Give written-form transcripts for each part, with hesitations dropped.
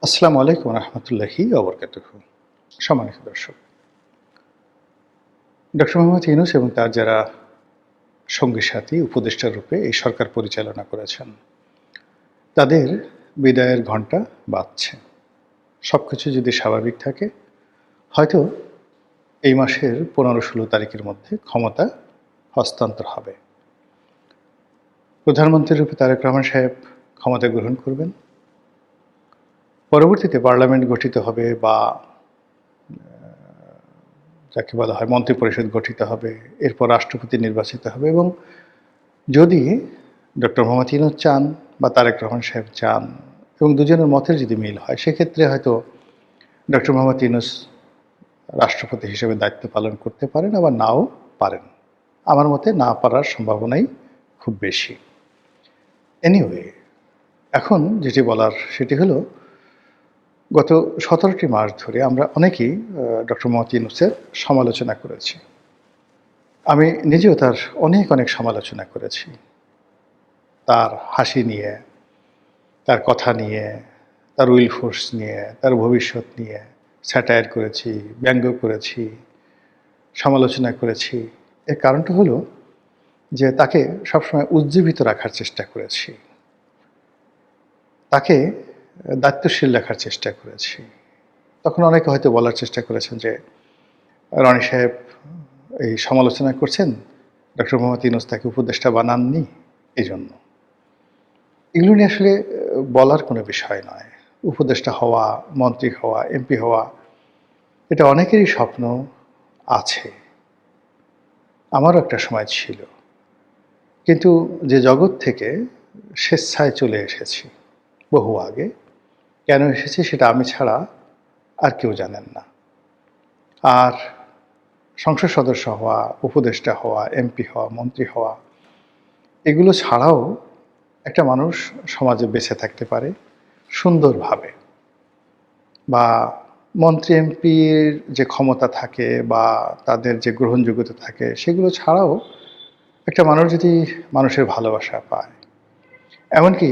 আসসালামু আলাইকুম রহমতুল্লাহি ওবরকাতুহু। সম্মানিত দর্শক, ডক্টর মোহাম্মদ ইউনূস এবং তার যারা সঙ্গী সাথী উপদেষ্টা রূপে এই সরকার পরিচালনা করেছেন, তাদের বিদায়ের ঘণ্টা বাজছে। সবকিছু যদি স্বাভাবিক থাকে, হয়তো এই মাসের 15-16 তারিখের মধ্যে ক্ষমতা হস্তান্তর হবে। প্রধানমন্ত্রী রূপে তারেক রহমান সাহেব ক্ষমতা গ্রহণ করবেন। পরবর্তীতে পার্লামেন্ট গঠিত হবে বা যাকে বলা হয় মন্ত্রিপরিষদ গঠিত হবে, এরপর রাষ্ট্রপতি নির্বাচিত হবে এবং যদি ডক্টর মোহাম্মদ ইউনূস চান বা তারেক রহমান সাহেব চান এবং দুজনের মতের যদি মিল হয়, সেক্ষেত্রে হয়তো ডক্টর মোহাম্মদ ইউনূস রাষ্ট্রপতি হিসেবে দায়িত্ব পালন করতে পারেন, আবার নাও পারেন। আমার মতে না পারার সম্ভাবনাই খুব বেশি। এনিওয়ে, এখন যেটি বলার সেটি হলো, গত 17টি মাস ধরে আমরা অনেকেই ডক্টর মোহাম্মদ ইউনূসের সমালোচনা করেছি। আমি নিজেও তার অনেক সমালোচনা করেছি। তার হাসি নিয়ে, তার কথা নিয়ে, তার উইল ফোর্স নিয়ে, তার ভবিষ্যৎ নিয়ে স্যাটায়ার করেছি, ব্যঙ্গ করেছি, সমালোচনা করেছি। এর কারণটা হলো যে তাকে সবসময় উজ্জীবিত রাখার চেষ্টা করেছি। তাকে দায়িত্বশীল রাখার চেষ্টা করেছি। তখন অনেকে হয়তো বলার চেষ্টা করেছেন যে, রনি সাহেব এই সমালোচনা করছেন, ডক্টর মোহাম্মদ ইউনূস তাকে উপদেষ্টা বানাননি এজন্য। এগুলো নিয়ে আসলে বলার কোনো বিষয় নয়। উপদেষ্টা হওয়া, মন্ত্রী হওয়া, এমপি হওয়া, এটা অনেকেরই স্বপ্ন আছে। আমারও একটা সময় ছিল। কিন্তু যে জগৎ থেকে স্বেচ্ছায় চলে এসেছি বহু আগে, কেন এসেছি সেটা আমি ছাড়া আর কেউ জানেন না। আর সংসদ সদস্য হওয়া, উপদেষ্টা হওয়া, এমপি হওয়া, মন্ত্রী হওয়া, এগুলো ছাড়াও একটা মানুষ সমাজে বেঁচে থাকতে পারে সুন্দরভাবে। বা মন্ত্রী এমপির যে ক্ষমতা থাকে বা তাদের যে গ্রহণযোগ্যতা থাকে, সেগুলো ছাড়াও একটা মানুষ যদি মানুষের ভালোবাসা পায়, এমনকি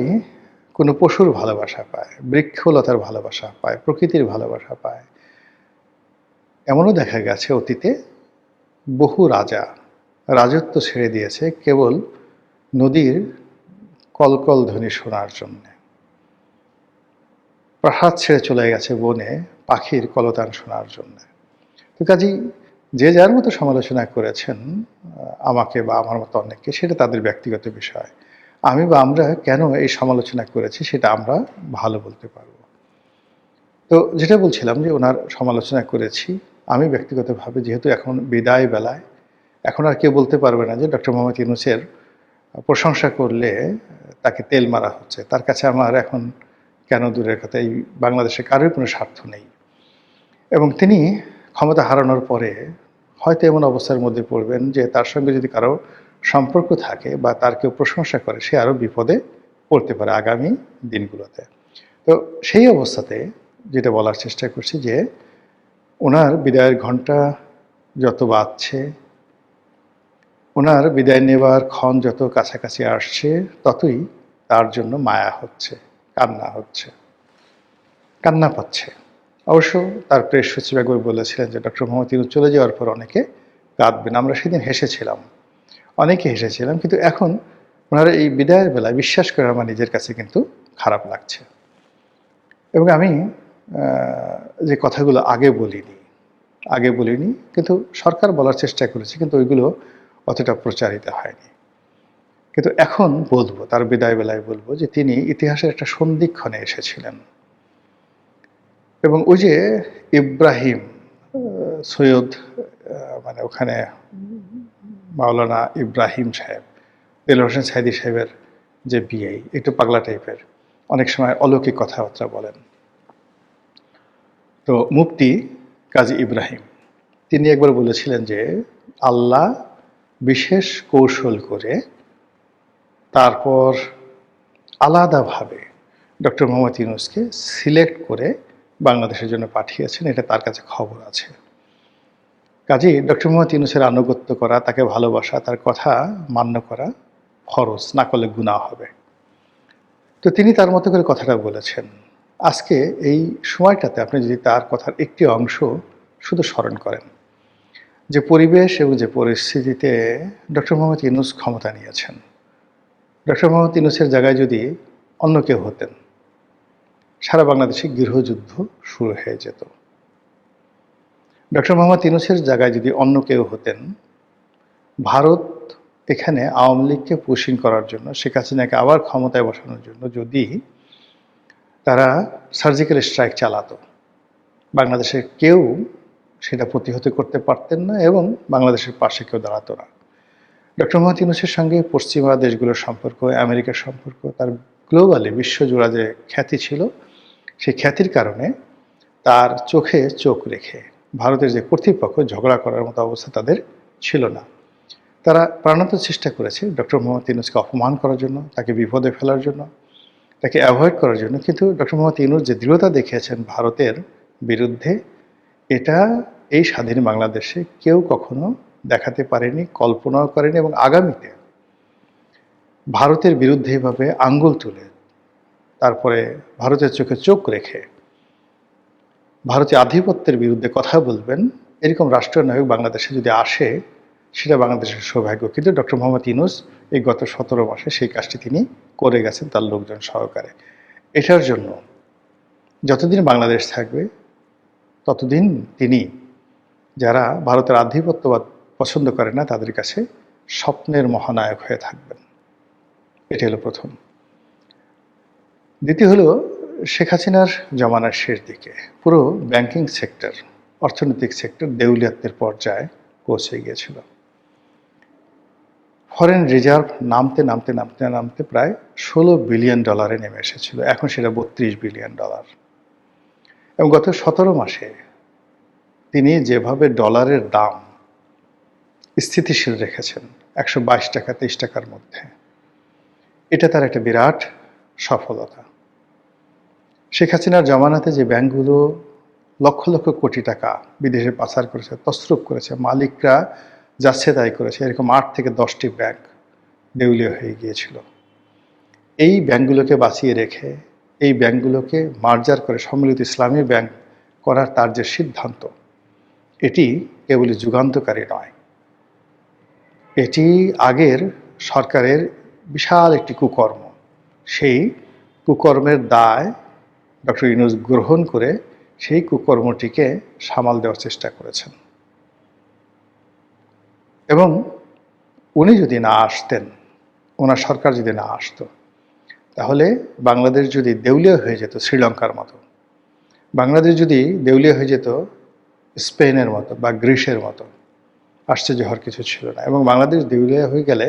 কোনো পশুর ভালোবাসা পায়, বৃক্ষলতার ভালোবাসা পায়, প্রকৃতির ভালোবাসা পায়, এমনও দেখা গেছে অতীতে বহু রাজা রাজত্ব ছেড়ে দিয়েছে কেবল নদীর কলকল ধ্বনি শোনার জন্যে। প্রাসাদ ছেড়ে চলে গেছে বনে পাখির কলতান শোনার জন্য। তো কাজেই যে যার মতো সমালোচনা করেছেন আমাকে বা আমার মতো অনেককে, সেটা তাদের ব্যক্তিগত বিষয়। আমি বা আমরা কেন এই সমালোচনা করেছি সেটা আমরা ভালো বলতে পারব। তো যেটা বলছিলাম যে ওনার সমালোচনা করেছি আমি ব্যক্তিগতভাবে, যেহেতু এখন বিদায় বেলায়, এখন আর কেউ বলতে পারবে না যে ডক্টর মোহাম্মদ ইউনূসের প্রশংসা করলে তাকে তেল মারা হচ্ছে। তার কাছে আমার এখন কেন দূরের কথা, এই বাংলাদেশে কারোর কোনো স্বার্থ নেই। এবং তিনি ক্ষমতা হারানোর পরে হয়তো এমন অবস্থার মধ্যে পড়বেন যে তার সঙ্গে যদি কারো সম্পর্ক থাকে বা তার কেউ প্রশংসা করে, সে আরও বিপদে পড়তে পারে আগামী দিনগুলোতে। তো সেই অবস্থাতে যেটা বলার চেষ্টা করছি যে, ওনার বিদায়ের ঘণ্টা যত বাজছে, ওনার বিদায় নেবার ক্ষণ যত কাছাকাছি আসছে, ততই তার জন্য মায়া হচ্ছে, কান্না হচ্ছে, কান্না পাচ্ছে। অবশ্য তার প্রেস সচিব একবার বলেছিলেন যে ডক্টর মোহাম্মদ ইউনূস চলে যাওয়ার পর অনেকে কাঁদবেন। আমরা সেদিন হেসেছিলাম, অনেকে হেসেছিলাম, কিন্তু এখন ওনার এই বিদায়ের বেলায় বিশ্বাস করে আমার নিজের কাছে কিন্তু খারাপ লাগছে। এবং আমি যে কথাগুলো আগে বলিনি, কিন্তু সরকার বলার চেষ্টা করেছে, কিন্তু ওইগুলো অতটা প্রচারিত হয়নি। কিন্তু এখন বলবো, তার বিদায় বেলায় বলবো যে তিনি ইতিহাসের একটা সন্ধিক্ষণে এসেছিলেন। এবং ওই যে ইব্রাহিম সৈয়দ, মানে ওখানে মাওলানা ইব্রাহিম সাহেব, দেলোয়ার হোসেন সাইদি সাহেবের যে বিয়ে, একটু পাগলা টাইপের, অনেক সময় অলৌকিক কথাবার্তা বলেন। তো মুফতি কাজী ইব্রাহিম, তিনি একবার বলেছিলেন যে আল্লাহ বিশেষ কৌশল করে তারপর আলাদাভাবে ডক্টর মোহাম্মদ ইউনূসকে সিলেক্ট করে বাংলাদেশের জন্য পাঠিয়েছেন, এটা তার কাছে খবর আছে। কাজেই ডক্টর মোহাম্মদ ইউনূসের আনুগত্য করা, তাকে ভালোবাসা, তার কথা মান্য করা ফরজ, না করলে গুনাহ হবে। তো তিনি তার মতো করে কথাটা বলেছেন। আজকে এই সময়টাতে আপনি যদি তার কথার একটি অংশ শুধু স্মরণ করেন, যে পরিবেশ এবং যে পরিস্থিতিতে ডক্টর মোহাম্মদ ইউনূস ক্ষমতা নিয়েছেন, ডক্টর মোহাম্মদ ইউনূসের জায়গায় যদি অন্য কেউ হতেন, সারা বাংলাদেশে গৃহযুদ্ধ শুরু হয়ে যেত। ডক্টর মোহাম্মদ ইউনূসের জায়গায় যদি অন্য কেউ হতেন, ভারত এখানে আওয়ামী লীগকে পুশিং করার জন্য, শেখ হাসিনাকে আবার ক্ষমতায় বসানোর জন্য যদি তারা সার্জিক্যাল স্ট্রাইক চালাতো, বাংলাদেশের কেউ সেটা প্রতিহত করতে পারতেন না এবং বাংলাদেশের পাশে কেউ দাঁড়াতো না। ডক্টর মোহাম্মদ ইউনূসের সঙ্গে পশ্চিমা দেশগুলোর সম্পর্ক, আমেরিকার সম্পর্ক, তার গ্লোবালি বিশ্বজোড়া যে খ্যাতি ছিল, সেই খ্যাতির কারণে তার চোখে চোখ রেখে ভারতের যে কর্তৃপক্ষ ঝগড়া করার মতো অবস্থা তাদের ছিল না। তারা প্রাণান্ত চেষ্টা করেছে ডক্টর মোহাম্মদ ইউনূসকে অপমান করার জন্য, তাকে বিপদে ফেলার জন্য, তাকে অ্যাভয়েড করার জন্য। কিন্তু ডক্টর মোহাম্মদ ইউনূস যে দৃঢ়তা দেখিয়েছেন ভারতের বিরুদ্ধে, এটা এই স্বাধীন বাংলাদেশে কেউ কখনো দেখাতে পারেনি, কল্পনাও করেনি। এবং আগামীতে ভারতের বিরুদ্ধে এভাবে আঙ্গুল তুলে, তারপরে ভারতের চোখে চোখ রেখে ভারতীয় আধিপত্যের বিরুদ্ধে কথা বলবেন, এরকম রাষ্ট্রনায়ক বাংলাদেশে যদি আসে, সেটা বাংলাদেশের সৌভাগ্য। কিন্তু ডক্টর মোহাম্মদ ইউনূস এই গত 17 মাসে সেই কাজটি তিনি করে গেছেন তার লোকজন সহকারে। এটার জন্য যতদিন বাংলাদেশ থাকবে, ততদিন তিনি, যারা ভারতের আধিপত্যবাদ পছন্দ করে না, তাদের কাছে স্বপ্নের মহানায়ক হয়ে থাকবেন। এটি হলো প্রথম। দ্বিতীয় হলো, শেখ হাসিনার জমানার শেষ দিকে পুরো ব্যাংকিং সেক্টর, অর্থনৈতিক সেক্টর দেউলিয়াত্বের পর্যায়ে পৌঁছে গিয়েছিল। ফরেন রিজার্ভ নামতে নামতে নামতে নামতে প্রায় $16 বিলিয়ন নেমে এসেছিল। এখন সেটা $32 বিলিয়ন। এবং গত 17 মাসে তিনি যেভাবে ডলারের দাম স্থিতিশীল রেখেছেন 122 টাকা 23 টাকার মধ্যে, এটা তার একটা বিরাট সফলতা। শেখ হাসিনার জমানাতে যে ব্যাংকগুলো লক্ষ লক্ষ কোটি টাকা বিদেশে পাচার করেছে, তছরুপ করেছে, মালিকরা যাচ্ছে তাই করেছে, এরকম 8 থেকে 10টি ব্যাংক দেউলিয়া হয়ে গিয়েছিল। এই ব্যাংকগুলোকে বাঁচিয়ে রেখে, এই ব্যাংকগুলোকে মার্জার করে সম্মিলিত ইসলামী ব্যাংক করার তার যে সিদ্ধান্ত, এটি কেবলই যুগান্তকারী নয়, এটি আগের সরকারের বিশাল একটি কুকর্ম। সেই কুকর্মের দায় ডক্টর ইউনূস গ্রহণ করে সেই কুকর্মটিকে সামাল দেওয়ার চেষ্টা করেছেন। এবং উনি যদি না আসতেন, ওনার সরকার যদি না আসতো, তাহলে বাংলাদেশ যদি দেউলিয়া হয়ে যেত শ্রীলঙ্কার মতো, বাংলাদেশ যদি দেউলিয়া হয়ে যেত স্পেনের মতো বা গ্রিসের মতো, আশ্চর্য হওয়ার কিছু ছিল না। এবং বাংলাদেশ দেউলিয়া হয়ে গেলে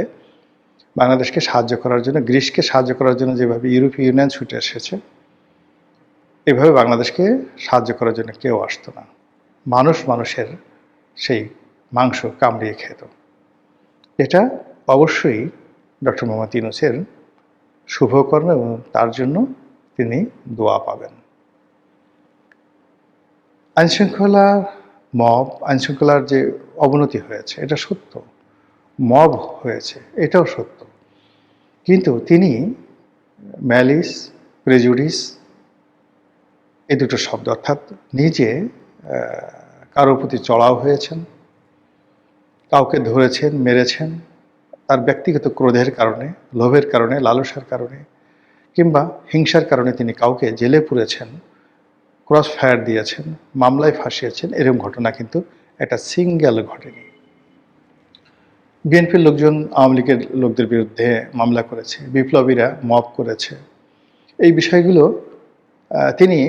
বাংলাদেশকে সাহায্য করার জন্য, গ্রিসকে সাহায্য করার জন্য যেভাবে ইউরোপীয় ইউনিয়ন ছুটে এসেছে, এভাবে বাংলাদেশকে সাহায্য করার জন্য কেউ আসতো না। মানুষ মানুষের সেই মাংস কামড়িয়ে খেত। এটা অবশ্যই ডক্টর মোহাম্মদ ইউনূসের শুভকর্ম এবং তার জন্য তিনি দোয়া পাবেন। আইনশৃঙ্খলার যে অবনতি হয়েছে, এটা সত্য। মব হয়েছে, এটাও সত্য। কিন্তু তিনি ম্যালিস, প্রেজুডিস, এই দুটো শব্দ, অর্থাৎ নিজে কারোর প্রতি চড়াও হয়েছেন, কাউকে ধরেছেন, মেরেছেন, তার ব্যক্তিগত ক্রোধের কারণে, লোভের কারণে, লালসার কারণে, কিংবা হিংসার কারণে তিনি কাউকে জেলে পুরেছেন, ক্রস ফায়ার দিয়েছেন, মামলায় ফাঁসিয়েছেন, এরকম ঘটনা কিন্তু একটা সিঙ্গেল ঘটেনি। বিএনপির লোকজন আওয়ামী লীগের লোকদের বিরুদ্ধে মামলা করেছে, বিপ্লবীরা মব করেছে। এই বিষয়গুলো তিনি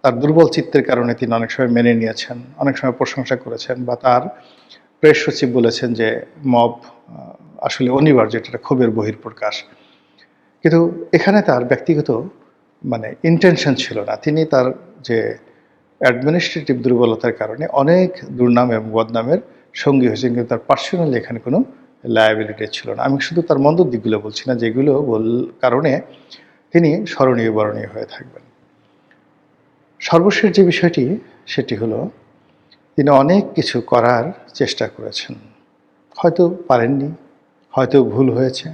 তার দুর্বল চিত্তের কারণে তিনি অনেক সময় মেনে নিয়েছেন, অনেক সময় প্রশংসা করেছেন, বা তার প্রেস সচিব বলেছেন যে মব আসলে অনিবার্য, এটা ক্ষোভের বহিঃপ্রকাশ। কিন্তু এখানে তার ব্যক্তিগত ইন্টেনশন ছিল না। তিনি তার যে অ্যাডমিনিস্ট্রেটিভ দুর্বলতার কারণে অনেক দুর্নাম এবং বদনামের সঙ্গী হয়েছেন, কিন্তু তার পার্সোনালি এখানে কোনো লায়াবিলিটি ছিল না। আমি শুধু তার মন্দ দিকগুলো বলছি না, যেগুলো কারণে তিনি স্মরণীয় বরণীয় হয়ে থাকবেন। সর্বশেষ যে বিষয়টি, সেটি হলো তিনি অনেক কিছু করার চেষ্টা করেছেন, হয়তো পারেননি, হয়তো ভুল হয়েছে,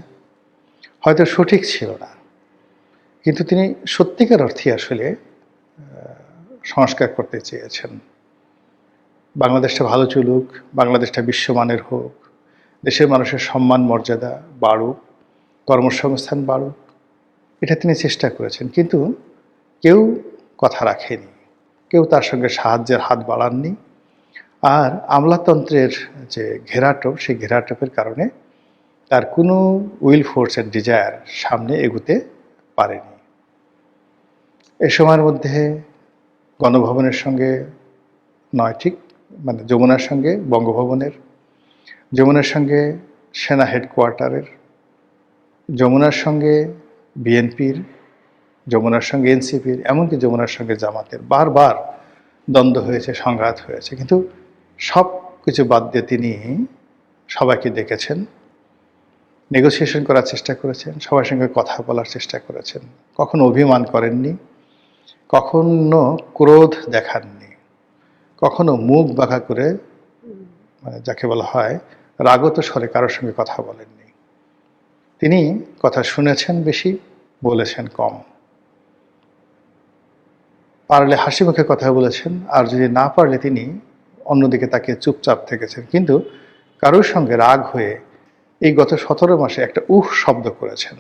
হয়তো সঠিক ছিল না, কিন্তু তিনি সত্যিকার অর্থে আসলে সংস্কার করতে চেয়েছেন। বাংলাদেশটা ভালো চলুক, বাংলাদেশটা বিশ্বমানের হোক, দেশের মানুষের সম্মান মর্যাদা বাড়ুক, কর্মসংস্থান বাড়ুক, এটা তিনি চেষ্টা করেছেন। কিন্তু কেউ কথা রাখেনি, কেউ তার সঙ্গে সাহায্যের হাত বাড়াননি। আর আমলাতন্ত্রের যে ঘেরাটোপ, সেই ঘেরাটোপের কারণে তার কোনো উইল ফোর্স অ্যান্ড ডিজায়ার সামনে এগুতে পারেনি। এ সময়ের মধ্যে গণভবনের সঙ্গে নয় ঠিক, মানে যমুনার সঙ্গে বঙ্গভবনের, যমুনার সঙ্গে সেনা হেডকোয়ার্টারের, যমুনার সঙ্গে বিএনপির, যমুনার সঙ্গে এনসিপির, এমনকি যমুনার সঙ্গে জামাতের বারবার দ্বন্দ্ব হয়েছে, সংঘাত হয়েছে। কিন্তু সব কিছু বাদ দিয়ে তিনি সবাইকে ডেকেছেন, নেগোসিয়েশন করার চেষ্টা করেছেন, সবার সঙ্গে কথা বলার চেষ্টা করেছেন। কখনো অভিমান করেননি, কখনো ক্রোধ দেখাননি, কখনো মুখ বাঁকা করে, মানে যাকে বলা হয় রাগত স্বরে কারোর সঙ্গে কথা বলেননি। তিনি কথা শুনেছেন বেশি, বলেছেন কম। পারলে হাসি মুখে কথা বলেছেন, আর যদি না পারলে তিনি অন্যদিকে তাকে চুপচাপ থেকেছেন। কিন্তু কারোর সঙ্গে রাগ হয়ে এই গত 17 মাসে একটা শব্দ করেছেন,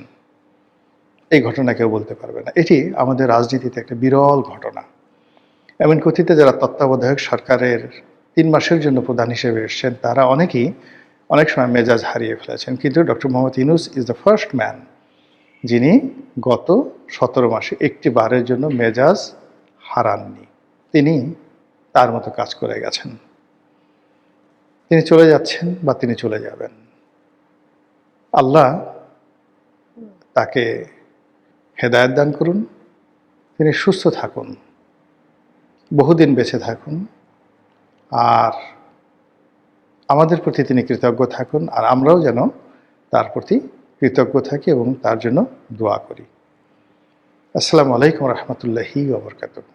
এই ঘটনা কেউ বলতে পারবে না। এটি আমাদের রাজনীতিতে একটা বিরল ঘটনা। এমনকি অতীতে যারা তত্ত্বাবধায়ক সরকারের 3 মাসের জন্য প্রধান হিসেবে এসেছেন, তারা অনেকেই অনেক সময় মেজাজ হারিয়ে ফেলেছেন। কিন্তু doctor Mohammad Yunus is the first man যিনি গত 17 মাসে একটি বারের জন্য মেজাজ হারাননি। তিনি তার মতো কাজ করে গেছেন। তিনি চলে যাচ্ছেন বা তিনি চলে যাবেন। আল্লাহ তাকে হেদায়েত দান করুন, তিনি সুস্থ থাকুন, বহুদিন বেঁচে থাকুন, আর আমাদের প্রতি তিনি কৃতজ্ঞ থাকুন, আর আমরাও যেন তার প্রতি কৃতজ্ঞ থাকি এবং তার জন্য দোয়া করি। আসসালামু আলাইকুম রহমতুল্লাহি ওয়া বারাকাতুহু।